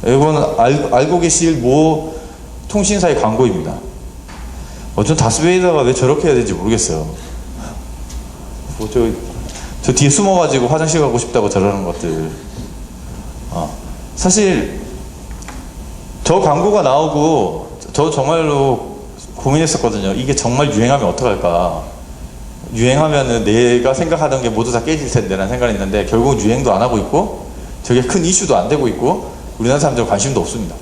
이건 알고 계실 모 통신사의 광고입니다. 전 다스베이더가 왜 저렇게 해야 되는지 모르겠어요. 저 뒤에 숨어가지고 화장실 가고 싶다고 저러는 것들. 사실 저 광고가 나오고 저 정말로 고민했었거든요. 이게 정말 유행하면 어떡할까. 유행하면은 내가 생각하던 게 모두 다 깨질 텐데 라는 생각이 있는데, 결국 유행도 안 하고 있고 저게 큰 이슈도 안 되고 있고 우리나라 사람들은 관심도 없습니다.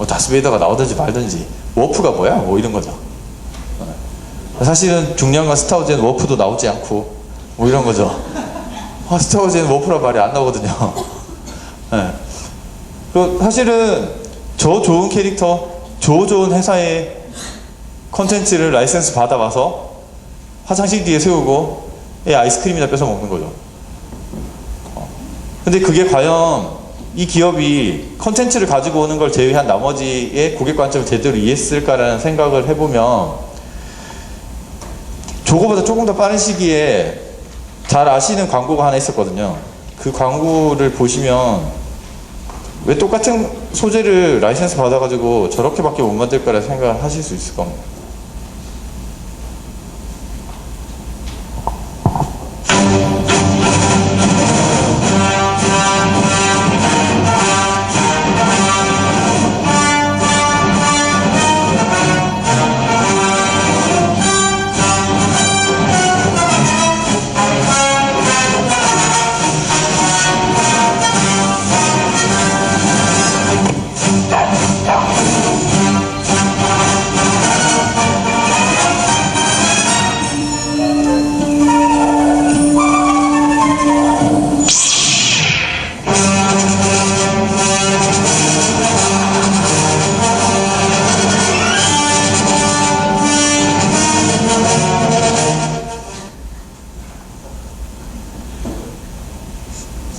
다스베이더가 나오든지 말든지, 워프가 뭐야? 뭐 이런 거죠. 사실은 중요한 건 스타워즈에는 워프도 나오지 않고 뭐 이런 거죠. 스타워즈에는 워프란 말이 안 나오거든요. 사실은 저 좋은 캐릭터, 저 좋은 회사의 컨텐츠를 라이센스 받아와서 화장실 뒤에 세우고 아이스크림이나 뺏어 먹는 거죠. 근데 그게 과연 이 기업이 컨텐츠를 가지고 오는 걸 제외한 나머지의 고객 관점을 제대로 이해했을까라는 생각을 해보면, 저거보다 조금 더 빠른 시기에 잘 아시는 광고가 하나 있었거든요. 그 광고를 보시면 왜 똑같은 소재를 라이센스 받아가지고 저렇게밖에 못 만들까라는 생각을 하실 수 있을 겁니다.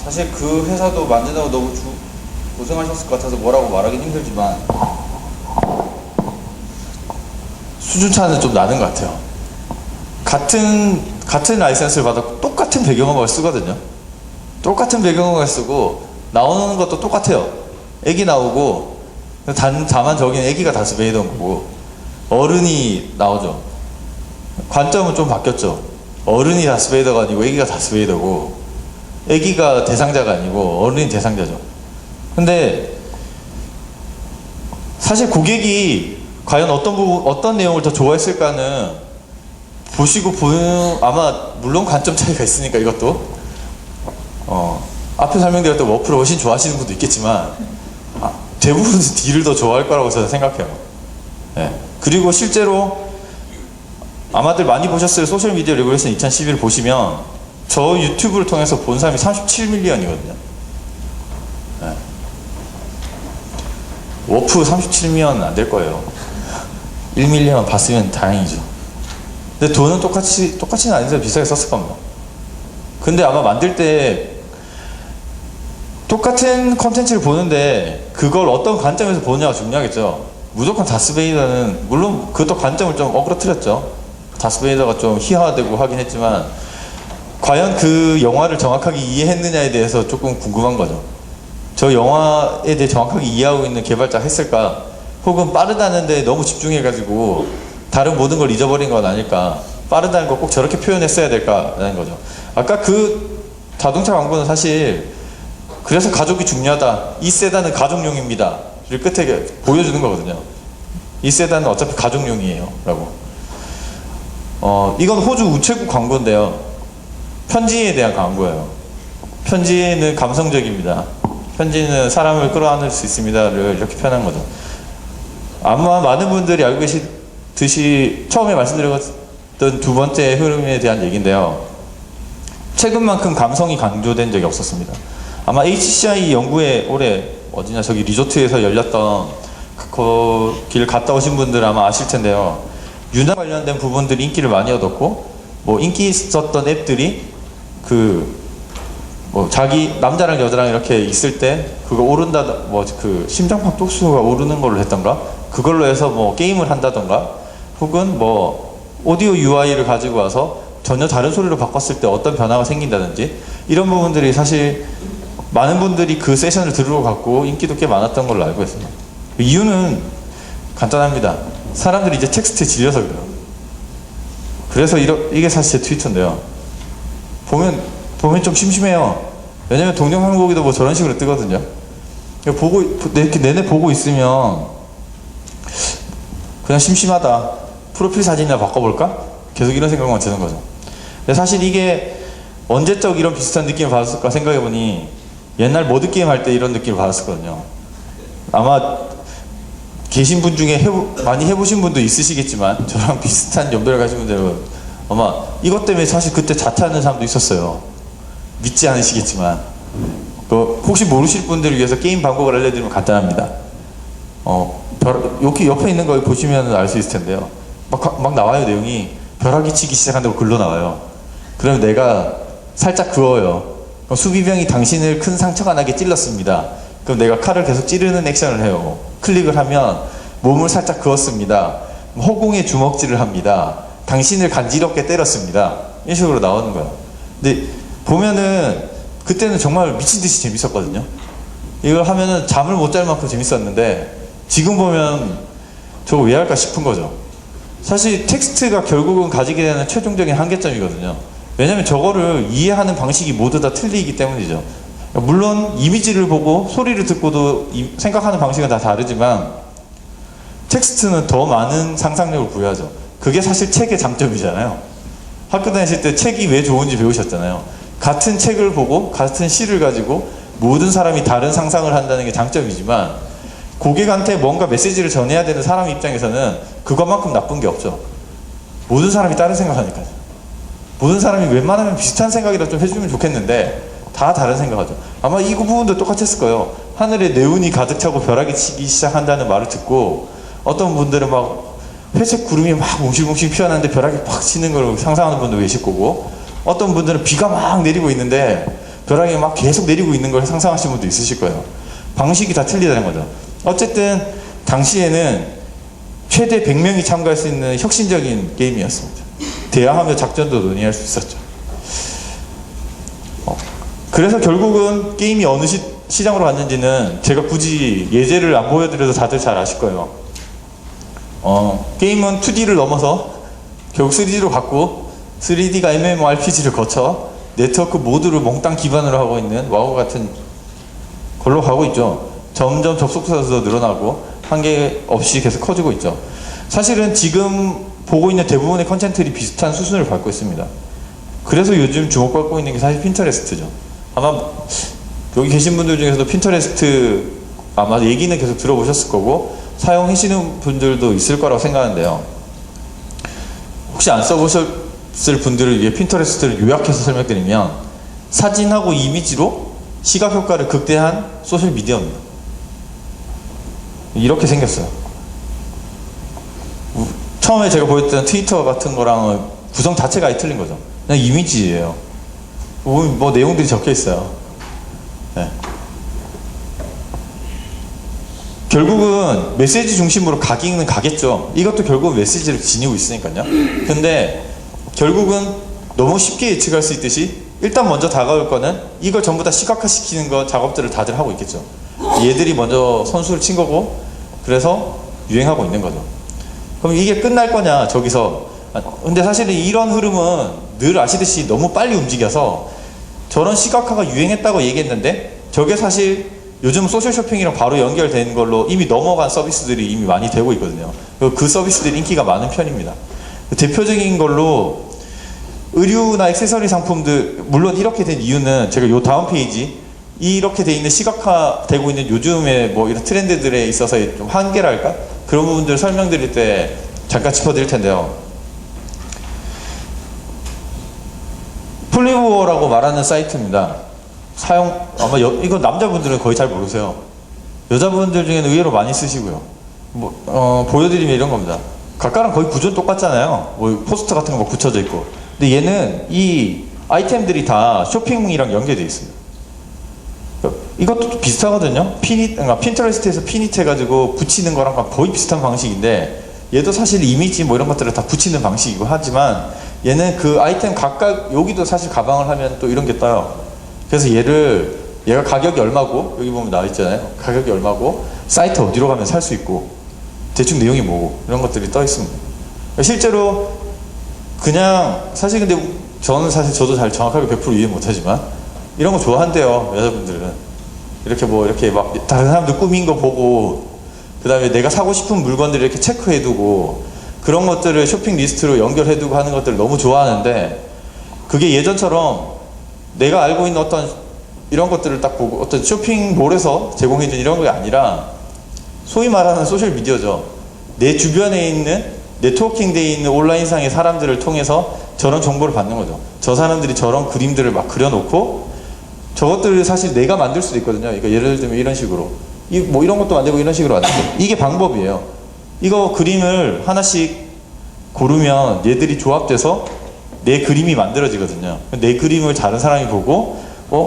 사실 그 회사도 만드느라고 너무 고생하셨을 것 같아서 뭐라고 말하긴 힘들지만, 수준차는 좀 나는 것 같아요. 같은 라이센스를 받아 똑같은 배경음악을 쓰거든요. 똑같은 배경음악을 쓰고 나오는 것도 똑같아요. 애기 나오고, 다만 저기는 애기가 다스베이더인 거고 어른이 나오죠. 관점은 좀 바뀌었죠. 어른이 다스베이더가 아니고 애기가 다스베이더고, 애기가 대상자가 아니고 어른이 대상자죠. 근데 사실 고객이 과연 어떤 내용을 더 좋아했을까는 보시고 아마 물론 관점 차이가 있으니까 이것도 앞에 설명드렸던 워프를 훨씬 좋아하시는 분도 있겠지만 대부분은 D를 더 좋아할 거라고 저는 생각해요. 그리고 실제로 아마들 많이 보셨을 소셜미디어 리볼루션 2011을 보시면 저 유튜브를 통해서 본 사람이 37밀리언이거든요. 워프 37밀리언은 안 될 거예요. 1밀리언 봤으면 다행이죠. 근데 돈은 똑같이는 아닌데 비싸게 썼을 겁니다. 근데 아마 만들 때 똑같은 컨텐츠를 보는데 그걸 어떤 관점에서 보느냐가 중요하겠죠. 무조건 다스베이더는, 물론 그것도 관점을 좀 어그러뜨렸죠. 다스베이더가 좀 희화되고 하긴 했지만, 과연 그 영화를 정확하게 이해했느냐에 대해서 조금 궁금한 거죠. 저 영화에 대해 정확하게 이해하고 있는 개발자가 했을까? 혹은 빠르다는데 너무 집중해가지고 다른 모든 걸 잊어버린 건 아닐까? 빠르다는 거 꼭 저렇게 표현했어야 될까라는 거죠. 아까 그 자동차 광고는 사실 그래서 가족이 중요하다. 이 세단은 가족용입니다. 를 끝에 보여주는 거거든요. 이 세단은 어차피 가족용이에요. 라고. 이건 호주 우체국 광고인데요. 편지에 대한 광고예요. 편지는 감성적입니다. 편지는 사람을 끌어안을 수 있습니다를 이렇게 표현한 거죠. 아마 많은 분들이 알고 계시듯이 처음에 말씀드렸던 두 번째 흐름에 대한 얘기인데요. 최근만큼 감성이 강조된 적이 없었습니다. 아마 HCI 연구회 올해 어디냐 저기 리조트에서 열렸던 길 갔다 오신 분들 아마 아실 텐데요. 유나 관련된 부분들이 인기를 많이 얻었고, 뭐 인기 있었던 앱들이 자기 남자랑 여자랑 이렇게 있을 때 그거 오른다, 심장박 독수가 오르는 걸로 했던가, 그걸로 해서 뭐 게임을 한다던가, 혹은 뭐 오디오 UI를 가지고 와서 전혀 다른 소리로 바꿨을 때 어떤 변화가 생긴다든지, 이런 부분들이 사실 많은 분들이 그 세션을 들으러 갔고 인기도 꽤 많았던 걸로 알고 있습니다. 이유는 간단합니다. 사람들이 이제 텍스트에 질려서 그래요. 그래서 이게 사실 제 트위터인데요. 보면 좀 심심해요. 왜냐면 동영상보기도 뭐 저런 식으로 뜨거든요. 이렇게 내내 보고 있으면 그냥 심심하다. 프로필 사진이나 바꿔볼까? 계속 이런 생각만 드는 거죠. 근데 사실 이게 언제적 이런 비슷한 느낌을 받았을까 생각해보니 옛날 모드게임 할 때 이런 느낌을 받았었거든요. 아마 계신 분 중에 많이 해보신 분도 있으시겠지만 저랑 비슷한 연배를 가신 분들은 아마 이것 때문에 사실 그때 자퇴하는 사람도 있었어요. 믿지 않으시겠지만 혹시 모르실 분들을 위해서 게임 방법을 알려드리면 간단합니다. 여기 옆에 있는 거 보시면 알 수 있을 텐데요. 막 나와요. 내용이 벼락이 치기 시작한다고 글로 나와요. 그러면 내가 살짝 그어요. 수비병이 당신을 큰 상처가 나게 찔렀습니다. 그럼 내가 칼을 계속 찌르는 액션을 해요. 클릭을 하면 몸을 살짝 그었습니다. 허공에 주먹질을 합니다. 당신을 간지럽게 때렸습니다. 이런 식으로 나오는 거예요. 근데 보면은 그때는 정말 미친듯이 재밌었거든요. 이걸 하면은 잠을 못 잘 만큼 재밌었는데 지금 보면 저거 왜 할까 싶은 거죠. 사실 텍스트가 결국은 가지게 되는 최종적인 한계점이거든요. 왜냐면 저거를 이해하는 방식이 모두 다 틀리기 때문이죠. 물론 이미지를 보고 소리를 듣고도 생각하는 방식은 다 다르지만 텍스트는 더 많은 상상력을 부여하죠. 그게 사실 책의 장점이잖아요. 학교 다니실 때 책이 왜 좋은지 배우셨잖아요. 같은 책을 보고 같은 시를 가지고 모든 사람이 다른 상상을 한다는 게 장점이지만 고객한테 뭔가 메시지를 전해야 되는 사람 입장에서는 그것만큼 나쁜 게 없죠. 모든 사람이 다른 생각하니까요. 모든 사람이 웬만하면 비슷한 생각이라도 좀 해주면 좋겠는데 다 다른 생각하죠. 아마 이 부분도 똑같았을 거예요. 하늘에 네온이 가득 차고 벼락이 치기 시작한다는 말을 듣고 어떤 분들은 막 회색 구름이 막 뭉실뭉실 피어나는데 벼락이 팍 치는 걸 상상하는 분도 계실 거고 어떤 분들은 비가 막 내리고 있는데 벼락이 막 계속 내리고 있는 걸 상상하시는 분도 있으실 거예요. 방식이 다 틀리다는 거죠. 어쨌든 당시에는 최대 100명이 참가할 수 있는 혁신적인 게임이었습니다. 대화하며 작전도 논의할 수 있었죠. 그래서 결국은 게임이 어느 시장으로 갔는지는 제가 굳이 예제를 안 보여드려도 다들 잘 아실 거예요. 게임은 2D를 넘어서 결국 3D로 갔고 3D가 MMORPG를 거쳐 네트워크 모드를 몽땅 기반으로 하고 있는 와우 같은 걸로 가고 있죠. 점점 접속자 수도 늘어나고 한계 없이 계속 커지고 있죠. 사실은 지금 보고 있는 대부분의 컨텐츠들이 비슷한 수준을 밟고 있습니다. 그래서 요즘 주목받고 있는 게 사실 핀터레스트죠. 아마 여기 계신 분들 중에서도 핀터레스트 아마 얘기는 계속 들어보셨을 거고 사용하시는 분들도 있을 거라고 생각하는데요. 혹시 안 써보셨을 분들을 위해 핀터레스트를 요약해서 설명드리면 사진하고 이미지로 시각 효과를 극대화한 소셜 미디어입니다. 이렇게 생겼어요. 처음에 제가 보였던 트위터 같은 거랑은 구성 자체가 아예 틀린 거죠. 그냥 이미지예요. 뭐 내용들이 적혀 있어요. 네. 결국은 메시지 중심으로 가기는 가겠죠. 이것도 결국은 메시지를 지니고 있으니까요. 근데 결국은 너무 쉽게 예측할 수 있듯이 일단 먼저 다가올 거는 이걸 전부 다 시각화시키는 거 작업들을 다들 하고 있겠죠. 얘들이 먼저 선수를 친 거고 그래서 유행하고 있는 거죠. 그럼 이게 끝날 거냐 저기서. 근데 사실은 이런 흐름은 늘 아시듯이 너무 빨리 움직여서 저런 시각화가 유행했다고 얘기했는데 저게 사실 요즘 소셜 쇼핑이랑 바로 연결된 걸로 이미 넘어간 서비스들이 이미 많이 되고 있거든요. 그 서비스들이 인기가 많은 편입니다. 대표적인 걸로 의류나 액세서리 상품들, 물론 이렇게 된 이유는 제가 요 다음 페이지 이렇게 돼 있는 시각화되고 있는 요즘의 뭐 이런 트렌드들에 있어서의 좀 한계랄까? 그런 부분들을 설명드릴 때 잠깐 짚어드릴 텐데요. 플리브워라고 말하는 사이트입니다. 아마 이거 남자분들은 거의 잘 모르세요. 여자분들 중에는 의외로 많이 쓰시고요. 보여드리면 이런 겁니다. 각각랑 거의 구조는 똑같잖아요. 뭐 포스터 같은 거 막 붙여져 있고. 근데 얘는 이 아이템들이 다 쇼핑이랑 연계되어 있습니다. 이것도 비슷하거든요. 핀터레스트에서 피닛 해가지고 붙이는 거랑 거의 비슷한 방식인데 얘도 사실 이미지 뭐 이런 것들을 다 붙이는 방식이고 하지만 얘는 그 아이템 각각 여기도 사실 가방을 하면 또 이런 게 떠요. 그래서 얘를 얘가 가격이 얼마고, 여기 보면 나와 있잖아요. 가격이 얼마고, 사이트 어디로 가면 살 수 있고, 대충 내용이 뭐고, 이런 것들이 떠 있습니다. 실제로 그냥 사실 근데 저는 사실 저도 잘 정확하게 100% 이해 못하지만 이런 거 좋아한대요, 여자분들은. 이렇게 뭐 이렇게 막 다른 사람들 꾸민 거 보고, 그 다음에 내가 사고 싶은 물건들을 이렇게 체크해두고, 그런 것들을 쇼핑 리스트로 연결해두고 하는 것들을 너무 좋아하는데, 그게 예전처럼 내가 알고 있는 어떤 이런 것들을 딱 보고 어떤 쇼핑몰에서 제공해준 이런 게 아니라 소위 말하는 소셜미디어죠. 내 주변에 있는 네트워킹 돼 있는 온라인상의 사람들을 통해서 저런 정보를 받는 거죠. 저 사람들이 저런 그림들을 막 그려놓고, 저것들을 사실 내가 만들 수도 있거든요. 그러니까 예를 들면 이런 식으로 뭐 이런 것도 만들고 이런 식으로 만들고, 이게 방법이에요. 이거 그림을 하나씩 고르면 얘들이 조합돼서 내 그림이 만들어지거든요. 내 그림을 다른 사람이 보고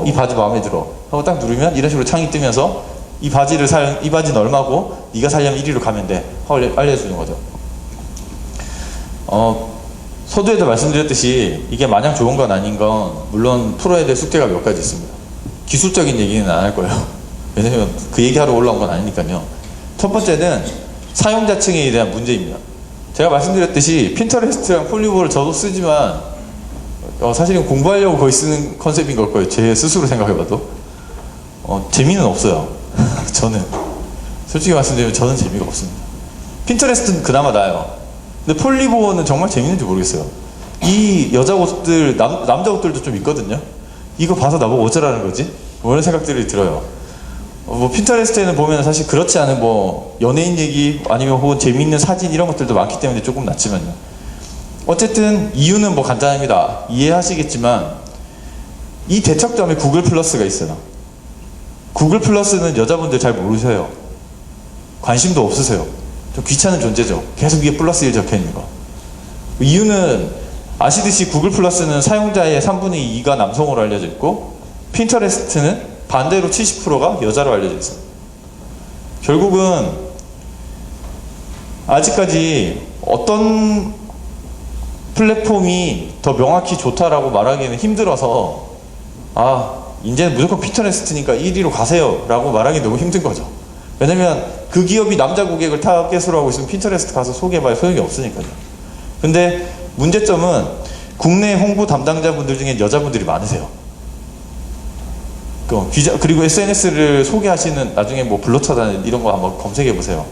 이 바지 마음에 들어 하고 딱 누르면 이런 식으로 창이 뜨면서 이 바지는 얼마고 네가 살려면 1위로 가면 돼 하고 알려주는 거죠. 서두에도 말씀드렸듯이 이게 마냥 좋은 건 아닌 건 물론 풀어야 될 숙제가 몇 가지 있습니다. 기술적인 얘기는 안 할 거예요. 왜냐면 그 얘기하러 올라온 건 아니니까요. 첫 번째는 사용자층에 대한 문제입니다. 제가 말씀드렸듯이 핀터레스트랑 폴리보를 저도 쓰지만 사실은 공부하려고 거의 쓰는 컨셉인 걸 거예요. 제 스스로 생각해봐도 재미는 없어요. 저는 솔직히 말씀드리면 저는 재미가 없습니다. 핀터레스트는 그나마 나아요. 근데 폴리보는 정말 재밌는지 모르겠어요. 이 여자 옷들, 남자 옷들도 좀 있거든요. 이거 봐서 나보고 어쩌라는 거지? 뭐 이런 생각들이 들어요. 뭐 핀터레스트에는 보면 사실 그렇지 않은 뭐 연예인 얘기 아니면 혹은 재미있는 사진 이런 것들도 많기 때문에 조금 낫지만요. 어쨌든 이유는 뭐 간단합니다. 이해하시겠지만 이 대척점에 구글 플러스가 있어요. 구글 플러스는 여자분들 잘 모르세요. 관심도 없으세요. 좀 귀찮은 존재죠. 계속 위에 플러스 1 적혀있는 거. 이유는 아시듯이 구글 플러스는 사용자의 3분의 2가 남성으로 알려져 있고, 핀터레스트는 반대로 70%가 여자로 알려져 있어요. 결국은 아직까지 어떤 플랫폼이 더 명확히 좋다라고 말하기는 힘들어서 이제는 무조건 핀터레스트니까 1위로 가세요 라고 말하기 너무 힘든 거죠. 왜냐면 그 기업이 남자 고객을 타겟으로 하고 있으면 핀터레스트 가서 소개해봐야 소용이 없으니까요. 근데 문제점은 국내 홍보 담당자분들 중에 여자분들이 많으세요. 그리고 SNS를 소개하시는, 나중에 뭐 블로처단 이런 거 한번 검색해보세요.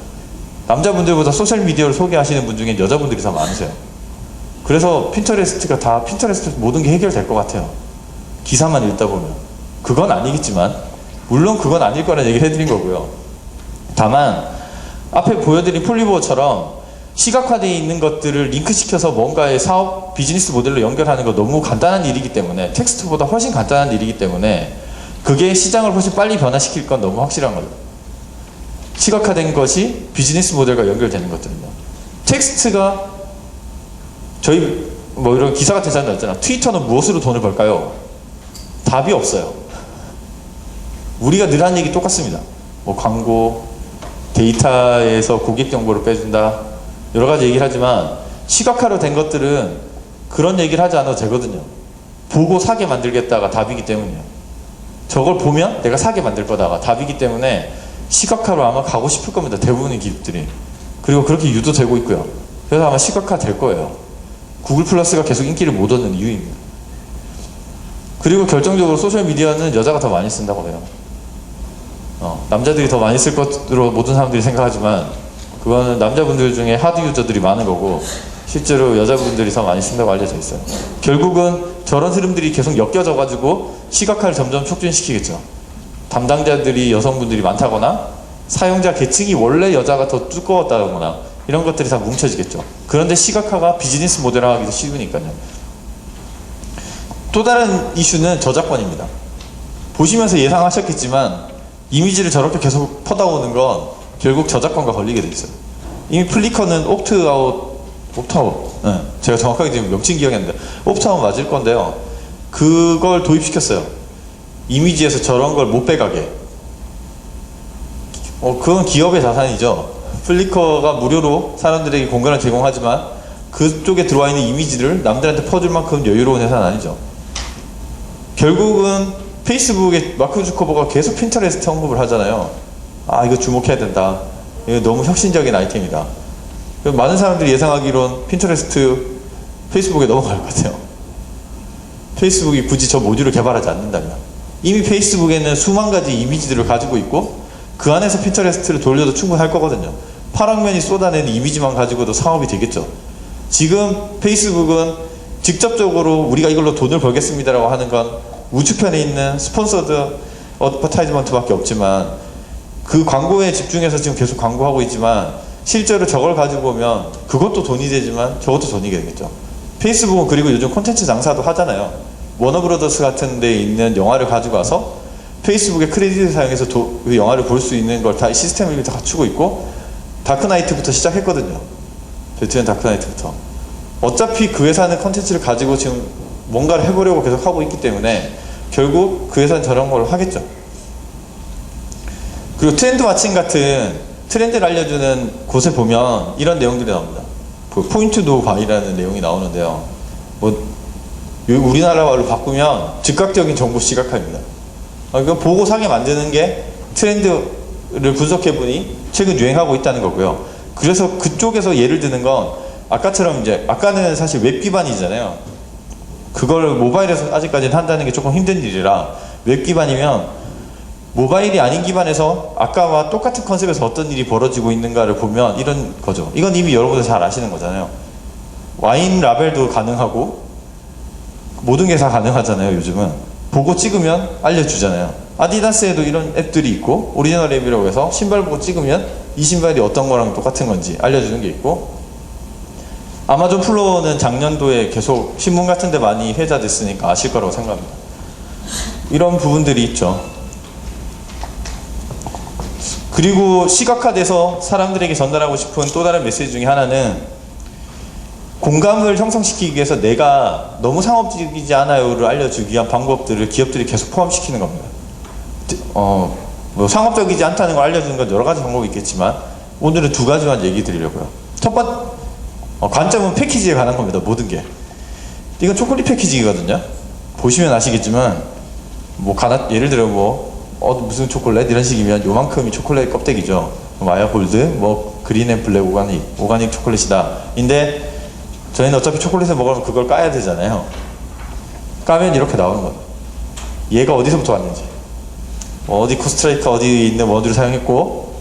남자분들보다 소셜미디어를 소개하시는 분 중에 여자분들이 더 많으세요. 그래서 핀터레스트가 다 핀터레스트 모든 게 해결될 것 같아요. 기사만 읽다 보면. 그건 아니겠지만, 물론 그건 아닐 거라는 얘기를 해드린 거고요. 다만 앞에 보여드린 폴리보어처럼 시각화되어 있는 것들을 링크시켜서 뭔가의 사업 비즈니스 모델로 연결하는 거 너무 간단한 일이기 때문에, 텍스트보다 훨씬 간단한 일이기 때문에 그게 시장을 훨씬 빨리 변화시킬 건 너무 확실한 거죠. 시각화된 것이 비즈니스 모델과 연결되는 것들은요. 텍스트가 저희 뭐 이런 기사 같은 사람들 있잖아. 트위터는 무엇으로 돈을 벌까요? 답이 없어요. 우리가 늘 하는 얘기 똑같습니다. 뭐 광고, 데이터에서 고객 정보를 빼준다, 여러 가지 얘기를 하지만 시각화로 된 것들은 그런 얘기를 하지 않아도 되거든요. 보고 사게 만들겠다가 답이기 때문이에요. 저걸 보면 내가 사게 만들 거다가 답이기 때문에 시각화로 아마 가고 싶을 겁니다. 대부분의 기업들이. 그리고 그렇게 유도되고 있고요. 그래서 아마 시각화 될 거예요. 구글 플러스가 계속 인기를 못 얻는 이유입니다. 그리고 결정적으로 소셜미디어는 여자가 더 많이 쓴다고 해요. 남자들이 더 많이 쓸 것으로 모든 사람들이 생각하지만 그거는 남자분들 중에 하드 유저들이 많은 거고, 실제로 여자분들이 더 많이 쓴다고 알려져 있어요. 결국은 저런 흐름들이 계속 엮여져 가지고 시각화를 점점 촉진시키겠죠. 담당자들이 여성분들이 많다거나 사용자 계층이 원래 여자가 더 두꺼웠다거나 이런 것들이 다 뭉쳐지겠죠. 그런데 시각화가 비즈니스 모델화하기도 쉬우니까요. 또 다른 이슈는 저작권입니다. 보시면서 예상하셨겠지만 이미지를 저렇게 계속 퍼다오는 건 결국 저작권과 걸리게 돼 있어요. 이미 플리커는 옵트아웃, 네, 제가 정확하게 지금 명칭 기억이 안 나는데 옵트아웃 맞을 건데요. 그걸 도입시켰어요. 이미지에서 저런 걸 못 빼가게. 그건 기업의 자산이죠. 플리커가 무료로 사람들에게 공간을 제공하지만 그쪽에 들어와 있는 이미지를 남들한테 퍼줄 만큼 여유로운 회사는 아니죠. 결국은 페이스북에 마크 주커버가 계속 핀터레스트 언급을 하잖아요. 아, 이거 주목해야 된다. 이거 너무 혁신적인 아이템이다. 많은 사람들이 예상하기론 핀터레스트 페이스북에 넘어갈 것 같아요. 페이스북이 굳이 저 모듈을 개발하지 않는다면. 이미 페이스북에는 수만 가지 이미지들을 가지고 있고 그 안에서 핀터레스트를 돌려도 충분할 거거든요. 파랑면이 쏟아내는 이미지만 가지고도 사업이 되겠죠. 지금 페이스북은 직접적으로 우리가 이걸로 돈을 벌겠습니다라고 하는 건 우측편에 있는 스폰서드 어드버타이즈먼트밖에 없지만 그 광고에 집중해서 지금 계속 광고하고 있지만 실제로 저걸 가지고 오면 그것도 돈이 되지만 저것도 돈이 되겠죠. 페이스북은 그리고 요즘 콘텐츠 장사도 하잖아요. 워너브러더스 같은 데 있는 영화를 가지고 와서 페이스북의 크레딧을 사용해서 그 영화를 볼 수 있는 걸 다 시스템을 다 갖추고 있고 다크나이트부터 시작했거든요. 배트맨 다크나이트부터. 어차피 그 회사는 콘텐츠를 가지고 지금 뭔가를 해보려고 계속 하고 있기 때문에 결국 그 회사는 저런 걸 하겠죠. 그리고 트렌드 마칭 같은 트렌드를 알려주는 곳에 보면 이런 내용들이 나옵니다. 포인트 도 바이라는 내용이 나오는데요. 뭐 우리나라 말로 바꾸면 즉각적인 정보 시각화입니다. 그러니까 보고 사게 만드는 게 트렌드를 분석해보니 최근 유행하고 있다는 거고요. 그래서 그쪽에서 예를 드는 건 아까처럼 이제 아까는 사실 웹 기반이잖아요. 그걸 모바일에서 아직까지는 한다는 게 조금 힘든 일이라 웹 기반이면 모바일이 아닌 기반에서 아까와 똑같은 컨셉에서 어떤 일이 벌어지고 있는가를 보면 이런 거죠. 이건 이미 여러분들 잘 아시는 거잖아요. 와인 라벨도 가능하고 모든 게 다 가능하잖아요. 요즘은 보고 찍으면 알려주잖아요. 아디다스에도 이런 앱들이 있고 오리지널 앱이라고 해서 신발 보고 찍으면 이 신발이 어떤 거랑 똑같은 건지 알려주는 게 있고 아마존 플로어는 작년도에 계속 신문 같은 데 많이 회자됐으니까 아실 거라고 생각합니다. 이런 부분들이 있죠. 그리고 시각화돼서 사람들에게 전달하고 싶은 또 다른 메시지 중에 하나는 공감을 형성시키기 위해서 내가 너무 상업적이지 않아요를 알려주기 위한 방법들을 기업들이 계속 포함시키는 겁니다. 뭐 상업적이지 않다는 걸 알려주는 건 여러 가지 방법이 있겠지만 오늘은 두 가지만 얘기 드리려고요. 첫 번째 관점은 패키지에 관한 겁니다. 모든 게. 이건 초콜릿 패키지거든요. 보시면 아시겠지만 뭐 예를 들어 무슨 초콜릿 이런 식이면 요만큼이 초콜릿 껍데기죠. 마야 골드, 뭐 그린 앤 블랙 오가닉 초콜릿이다. 인데 저희는 어차피 초콜릿을 먹으면 그걸 까야 되잖아요. 까면 이렇게 나오는 거예요. 얘가 어디서부터 왔는지, 어디 코스타리카 어디 있는 원두를 사용했고,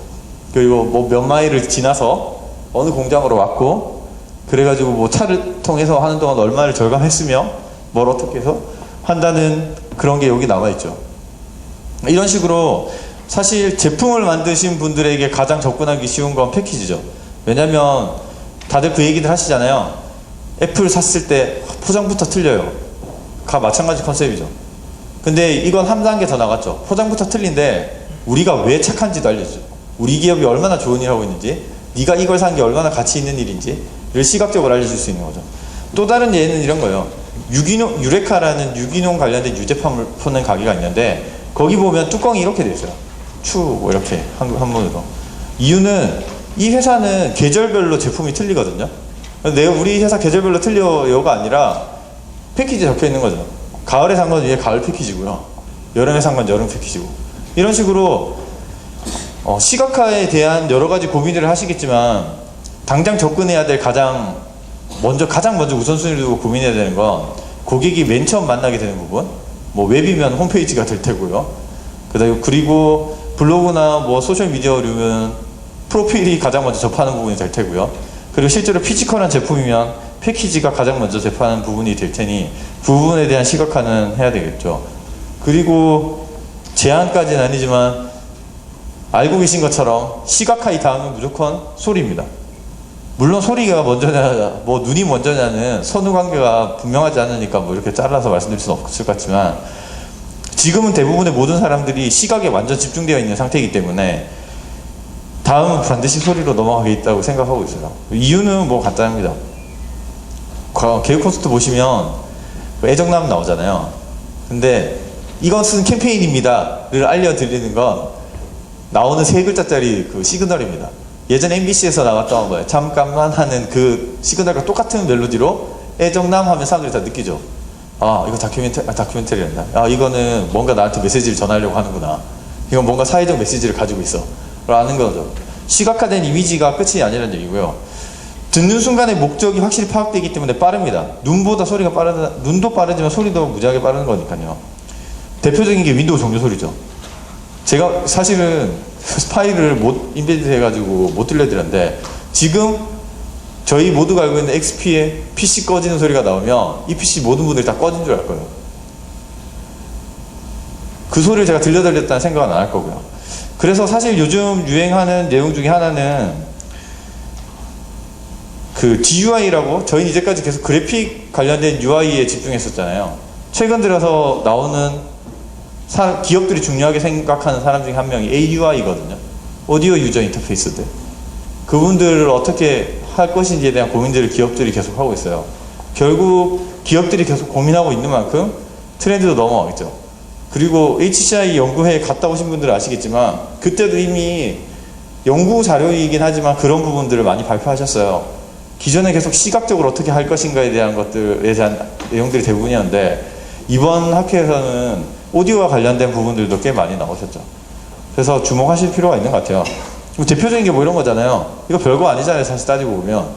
그리고 뭐 몇 마일을 지나서 어느 공장으로 왔고, 그래가지고 뭐 차를 통해서 하는 동안 얼마를 절감했으며 뭘 어떻게 해서 한다는 그런 게 여기 나와 있죠. 이런 식으로 사실 제품을 만드신 분들에게 가장 접근하기 쉬운 건 패키지죠. 왜냐면 다들 그 얘기들 하시잖아요. 애플 샀을 때 포장부터 틀려요. 마찬가지 컨셉이죠. 근데 이건 한 단계 더 나갔죠. 포장부터 틀린데 우리가 왜 착한지도 알려주죠. 우리 기업이 얼마나 좋은 일을 하고 있는지, 네가 이걸 산 게 얼마나 가치 있는 일인지를 시각적으로 알려줄 수 있는 거죠. 또 다른 예는 이런 거예요. 유레카라는 유기농 관련된 유제품을 파는 가게가 있는데 거기 보면 뚜껑이 이렇게 돼 있어요. 뭐 이렇게 한문으로. 이유는 이 회사는 계절별로 제품이 틀리거든요. 우리 회사 계절별로 틀려요가 아니라 패키지에 적혀 있는 거죠. 가을에 산 건 위에 가을 패키지고요. 여름에 산 건 여름 패키지고. 이런 식으로 시각화에 대한 여러 가지 고민들을 하시겠지만 당장 접근해야 될 가장 먼저 우선순위를 두고 고민해야 되는 건 고객이 맨 처음 만나게 되는 부분. 뭐 웹이면 홈페이지가 될 테고요. 그리고 블로그나 뭐 소셜미디어류면 프로필이 가장 먼저 접하는 부분이 될 테고요. 그리고 실제로 피지컬한 제품이면 패키지가 가장 먼저 접하는 부분이 될 테니 그 부분에 대한 시각화는 해야 되겠죠. 그리고 제한까지는 아니지만 알고 계신 것처럼 시각화 이 다음은 무조건 소리입니다. 물론 소리가 먼저냐, 뭐 눈이 먼저냐는 선후관계가 분명하지 않으니까 뭐 이렇게 잘라서 말씀드릴 수는 없을 것 같지만 지금은 대부분의 모든 사람들이 시각에 완전 집중되어 있는 상태이기 때문에 다음은 반드시 소리로 넘어가겠다고 생각하고 있어요. 이유는 뭐 간단합니다. 개그 콘서트 보시면 애정남 나오잖아요. 근데 이것은 캠페인입니다를 알려드리는 건 나오는 세 글자짜리 그 시그널입니다. 예전에 MBC에서 나왔던 거예요. 잠깐만 하는 그 시그널과 똑같은 멜로디로 애정남 하면 사람들이 다 느끼죠. 아, 이거 다큐멘터리란다. 아, 이거는 뭔가 나한테 메시지를 전하려고 하는구나. 이건 뭔가 사회적 메시지를 가지고 있어. 라는 거죠. 시각화된 이미지가 끝이 아니라는 얘기고요. 듣는 순간에 목적이 확실히 파악되기 때문에 빠릅니다. 눈보다 소리가 빠르다. 눈도 빠르지만 소리도 무지하게 빠른 거니까요. 대표적인 게 윈도우 종료 소리죠. 제가 사실은 파일을 못 인베디드 해가지고 못 들려드렸는데, 지금 저희 모두가 알고 있는 XP의 PC 꺼지는 소리가 나오면 이 PC 모든 분들이 다 꺼진 줄 알 거예요. 그 소리를 제가 들려드렸다는 생각은 안 할 거고요. 그래서 사실 요즘 유행하는 내용 중에 하나는 그 GUI라고, 저희는 이제까지 계속 그래픽 관련된 UI에 집중했었잖아요. 최근 들어서 나오는 기업들이 중요하게 생각하는 사람 중에 한 명이 AUI거든요. 오디오 유저 인터페이스들. 그분들을 어떻게 할 것인지에 대한 고민들을 기업들이 계속 하고 있어요. 결국 기업들이 계속 고민하고 있는 만큼 트렌드도 넘어가겠죠. 그리고 HCI 연구회에 갔다 오신 분들은 아시겠지만, 그때도 이미 연구 자료이긴 하지만 그런 부분들을 많이 발표하셨어요. 기존에 계속 시각적으로 어떻게 할 것인가에 대한 것들에 대한 내용들이 대부분이었는데, 이번 학회에서는 오디오와 관련된 부분들도 꽤 많이 나오셨죠. 그래서 주목하실 필요가 있는 것 같아요. 대표적인 게 뭐 이런 거잖아요. 이거 별거 아니잖아요. 사실 따지고 보면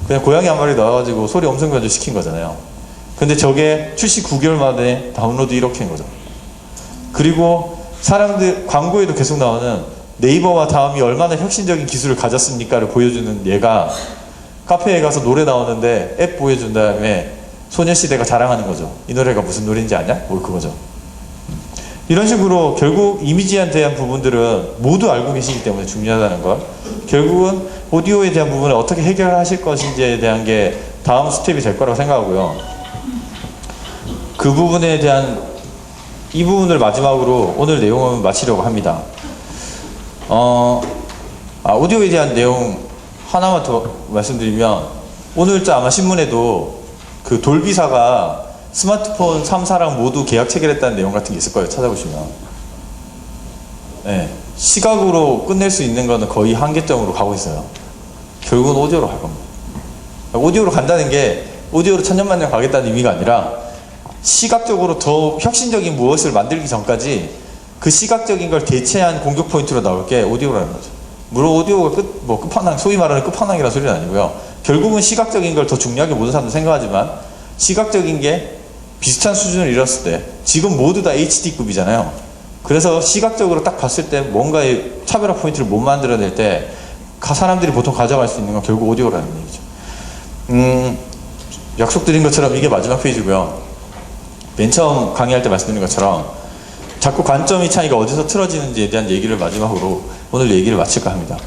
그냥 고양이 한 마리 넣어가지고 소리 음성 변조 시킨 거잖아요. 근데 저게 출시 9개월 만에 다운로드 1억인 거죠. 그리고 사람들 광고에도 계속 나오는 네이버와 다음이 얼마나 혁신적인 기술을 가졌습니까를 보여주는 얘가 카페에 가서 노래 나오는데 앱 보여준 다음에 소녀시대가 자랑하는 거죠. 이 노래가 무슨 노래인지 아냐? 뭐 그거죠. 이런 식으로 결국 이미지에 대한 부분들은 모두 알고 계시기 때문에 중요하다는 걸, 결국은 오디오에 대한 부분을 어떻게 해결하실 것인지에 대한 게 다음 스텝이 될 거라고 생각하고요. 그 부분에 대한 이 부분을 마지막으로 오늘 내용을 마치려고 합니다. 오디오에 대한 내용 하나만 더 말씀드리면, 오늘자 아마 신문에도 그 돌비사가 스마트폰 3사랑 모두 계약 체결했다는 내용 같은 게 있을 거예요. 찾아보시면. 네, 시각으로 끝낼 수 있는 거는 거의 한계점으로 가고 있어요. 결국은 오디오로 갈 겁니다. 오디오로 간다는 게 오디오로 천년만년 가겠다는 의미가 아니라, 시각적으로 더 혁신적인 무엇을 만들기 전까지 그 시각적인 걸 대체한 공격 포인트로 나올 게 오디오라는 거죠. 물론 오디오가 끝판왕, 소위 말하는 끝판왕이라는 소리는 아니고요. 결국은 시각적인 걸 더 중요하게 모든 사람들이 생각하지만, 시각적인 게 비슷한 수준을 이뤘을 때, 지금 모두 다 HD급이잖아요. 그래서 시각적으로 딱 봤을 때 뭔가의 차별화 포인트를 못 만들어낼 때 사람들이 보통 가져갈 수 있는 건 결국 오디오라는 얘기죠. 약속드린 것처럼 이게 마지막 페이지고요. 맨 처음 강의할 때 말씀드린 것처럼 자꾸 관점의 차이가 어디서 틀어지는지에 대한 얘기를 마지막으로 오늘 얘기를 마칠까 합니다.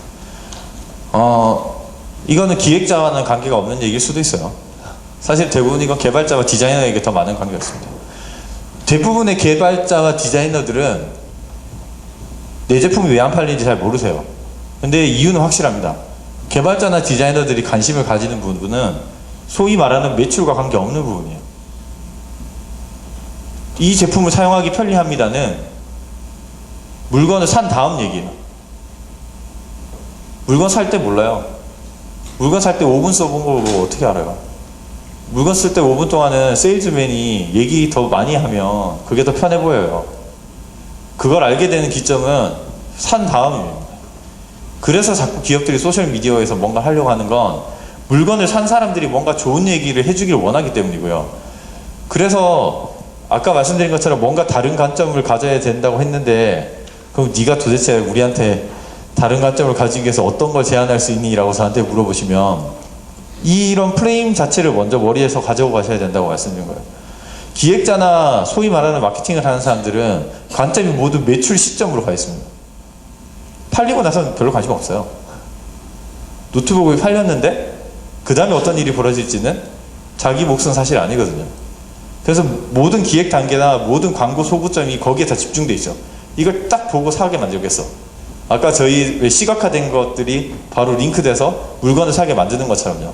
이거는 기획자와는 관계가 없는 얘기일 수도 있어요. 사실 대부분 이건 개발자와 디자이너에게 더 많은 관계가 있습니다. 대부분의 개발자와 디자이너들은 내 제품이 왜 안 팔리는지 잘 모르세요. 근데 이유는 확실합니다. 개발자나 디자이너들이 관심을 가지는 부분은 소위 말하는 매출과 관계없는 부분이에요. 이 제품을 사용하기 편리합니다는 물건을 산 다음 얘기예요. 물건 살 때 몰라요. 물건 살 때 5분 써본 거 뭐 어떻게 알아요? 물건 쓸 때 5분 동안은 세일즈맨이 얘기 더 많이 하면 그게 더 편해 보여요. 그걸 알게 되는 기점은 산 다음입니다. 그래서 자꾸 기업들이 소셜미디어에서 뭔가 하려고 하는 건 물건을 산 사람들이 뭔가 좋은 얘기를 해주길 원하기 때문이고요. 그래서 아까 말씀드린 것처럼 뭔가 다른 관점을 가져야 된다고 했는데, 그럼 네가 도대체 우리한테 다른 관점을 가지기 위해서 어떤 걸 제안할 수 있니? 라고 저한테 물어보시면, 이런 프레임 자체를 먼저 머리에서 가져고 가셔야 된다고 말씀드린 거예요. 기획자나 소위 말하는 마케팅을 하는 사람들은 관점이 모두 매출 시점으로 가 있습니다. 팔리고 나서는 별로 관심 없어요. 노트북이 팔렸는데 그 다음에 어떤 일이 벌어질지는 자기 몫은 사실 아니거든요. 그래서 모든 기획 단계나 모든 광고 소구점이 거기에 다 집중돼 있죠. 이걸 딱 보고 사게 만들겠어. 아까 저희 왜 시각화된 것들이 바로 링크돼서 물건을 사게 만드는 것처럼요.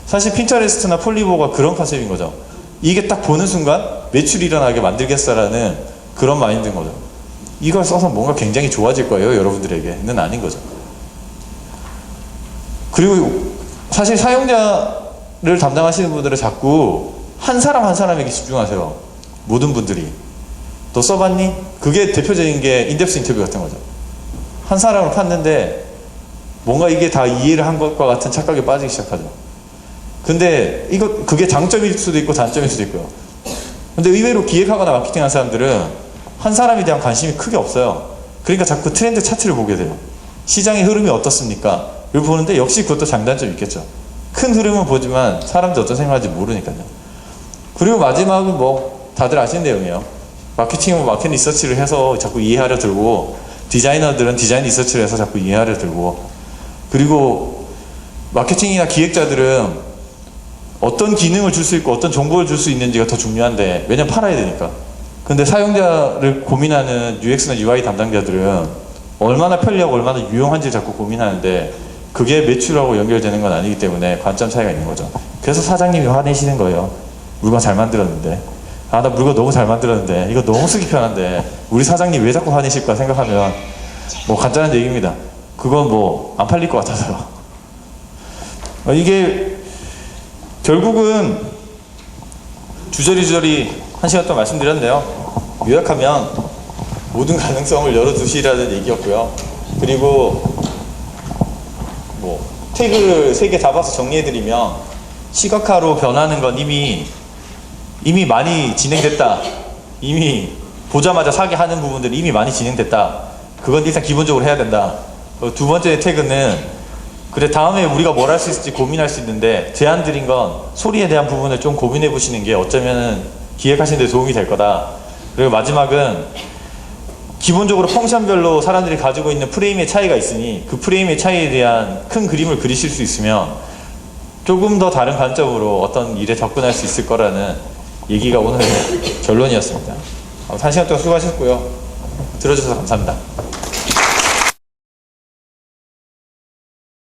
사실 핀터레스트나 폴리보가 그런 컨셉인 거죠. 이게 딱 보는 순간 매출이 일어나게 만들겠어라는 그런 마인드인 거죠. 이걸 써서 뭔가 굉장히 좋아질 거예요, 여러분들에게는 아닌 거죠. 그리고 사실 사용자를 담당하시는 분들은 자꾸 한 사람 한 사람에게 집중하세요. 모든 분들이. 너 써봤니? 그게 대표적인 게 인덱스 인터뷰 같은 거죠. 한 사람을 팠는데 뭔가 이게 다 이해를 한 것과 같은 착각에 빠지기 시작하죠. 근데 그게 장점일 수도 있고 단점일 수도 있고요. 근데 의외로 기획하거나 마케팅하는 사람들은 한 사람에 대한 관심이 크게 없어요. 그러니까 자꾸 트렌드 차트를 보게 돼요. 시장의 흐름이 어떻습니까? 를 보는데 역시 그것도 장단점이 있겠죠. 큰 흐름은 보지만 사람들이 어떤 생각하는지 모르니까요. 그리고 마지막은 뭐 다들 아시는 내용이에요. 마케팅은 마켓 리서치를 해서 자꾸 이해하려 들고, 디자이너들은 디자인 리서치를 해서 자꾸 이해하려 들고, 그리고 마케팅이나 기획자들은 어떤 기능을 줄 수 있고 어떤 정보를 줄 수 있는지가 더 중요한데, 왜냐면 팔아야 되니까. 근데 사용자를 고민하는 UX나 UI 담당자들은 얼마나 편리하고 얼마나 유용한지 자꾸 고민하는데, 그게 매출하고 연결되는 건 아니기 때문에 관점 차이가 있는 거죠. 그래서 사장님이 화내시는 거예요. 물건 잘 만들었는데, 아, 나 물건 너무 잘 만들었는데 이거 너무 쓰기 편한데 우리 사장님 왜 자꾸 화내실까 생각하면 뭐 간단한 얘기입니다. 그건 뭐 안 팔릴 것 같아서요. 이게 결국은 주저리 1시간 동안 말씀드렸는데요. 요약하면 모든 가능성을 열어두시라는 얘기였고요. 그리고 뭐 태그를 3개 잡아서 정리해드리면, 시각화로 변하는 건 이미 많이 진행됐다. 이미 보자마자 사게 하는 부분들이 이미 많이 진행됐다. 그건 일단 기본적으로 해야 된다. 두 번째 태그는, 그래 다음에 우리가 뭘 할 수 있을지 고민할 수 있는데 제안 드린 건 소리에 대한 부분을 좀 고민해 보시는 게 어쩌면 기획하시는 데 도움이 될 거다. 그리고 마지막은 기본적으로 펑션별로 사람들이 가지고 있는 프레임의 차이가 있으니 그 프레임의 차이에 대한 큰 그림을 그리실 수 있으면 조금 더 다른 관점으로 어떤 일에 접근할 수 있을 거라는 얘기가 오늘의 결론이었습니다. 1시간 동안 수고하셨고요. 들어주셔서 감사합니다.